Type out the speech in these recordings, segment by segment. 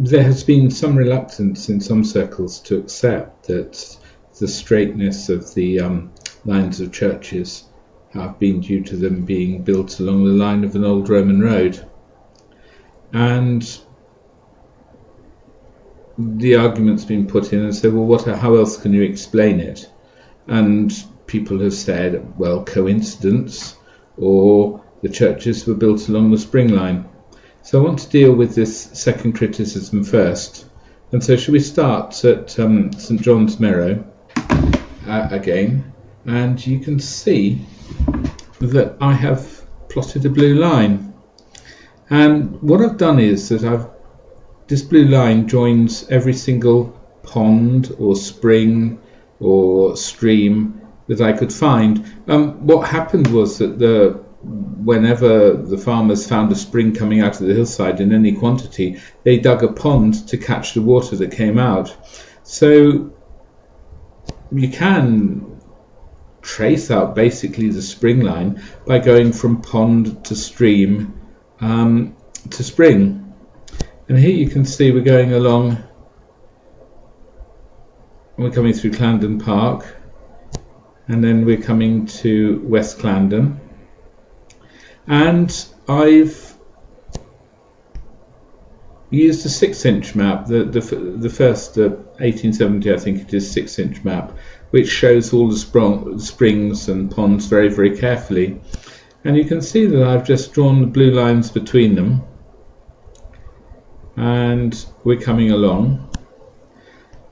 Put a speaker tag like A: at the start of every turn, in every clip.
A: There has been some reluctance in some circles to accept that the straightness of the lines of churches have been due to them being built along the line of an old Roman road. And the argument's been put in and said, well, how else can you explain it? And people have said, well, coincidence, or the churches were built along the spring line. So I want to deal with this second criticism first. And so shall we start at St John's Merrow again, and you can see that I have plotted a blue line. And what I've done is that this blue line joins every single pond or spring or stream that I could find. What happened was that whenever the farmers found a spring coming out of the hillside in any quantity, they dug a pond to catch the water that came out. So you can trace out basically the spring line by going from pond to stream to spring. And here you can see we're going along, we're coming through Clarendon Park, and then we're coming to West Clarendon. And I've used a 6-inch map, the first 1870, I think it is, 6-inch map, which shows all the springs and ponds very, very carefully. And you can see that I've just drawn the blue lines between them, and we're coming along.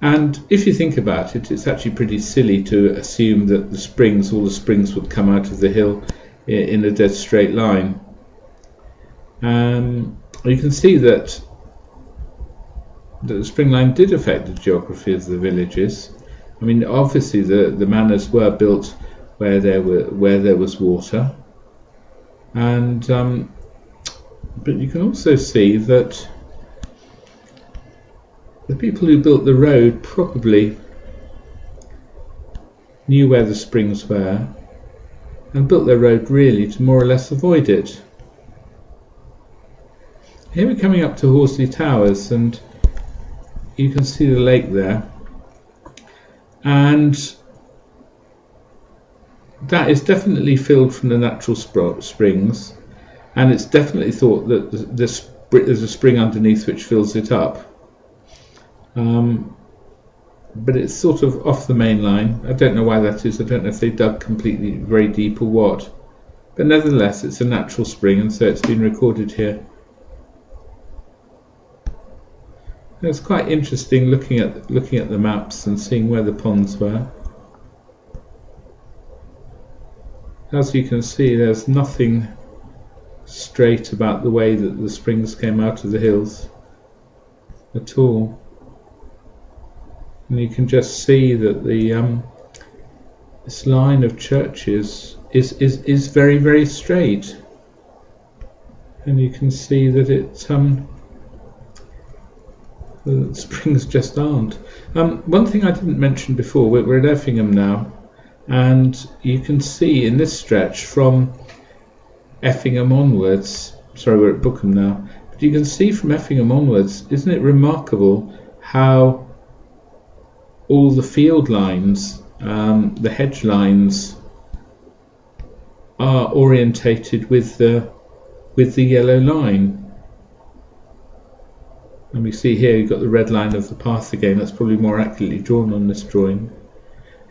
A: And if you think about it, it's actually pretty silly to assume that all the springs would come out of the hill in a dead straight line. You can see that the spring line did affect the geography of the villages. I mean, obviously the manors were built where there was water, and but you can also see that the people who built the road probably knew where the springs were and built their road really to more or less avoid it. Here we're coming up to Horsley Towers, and you can see the lake there, and that is definitely filled from the natural springs, and it's definitely thought that there's a spring underneath which fills it up. But it's sort of off the main line. I don't know why that is. I don't know if they dug completely very deep or what. But nevertheless, it's a natural spring, and so it's been recorded here. And it's quite interesting looking at the maps and seeing where the ponds were. As you can see, there's nothing straight about the way that the springs came out of the hills at all. And you can just see that this line of churches is very, very straight, and you can see that the springs just aren't. One thing I didn't mention before, we're at Effingham now, and you can see in this stretch from Effingham onwards, sorry, we're at Bookham now, but you can see from Effingham onwards, isn't it remarkable how all the field lines, the hedge lines, are orientated with the yellow line. And we see here you've got the red line of the path again. That's probably more accurately drawn on this drawing.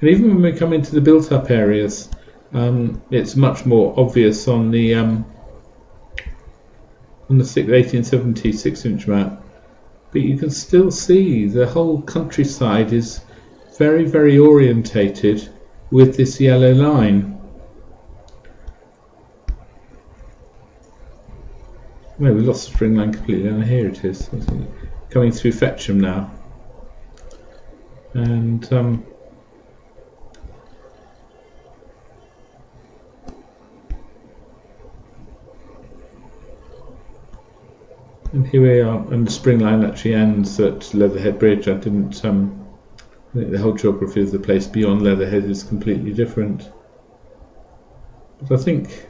A: And even when we come into the built-up areas, it's much more obvious on the 1870 6-inch map. But you can still see the whole countryside is very, very orientated with this yellow line. Well, we lost the spring line completely. And here it is, coming through Fetcham now. And here we are, and the spring line actually ends at Leatherhead Bridge. I think the whole geography of the place beyond Leatherhead is completely different. But I think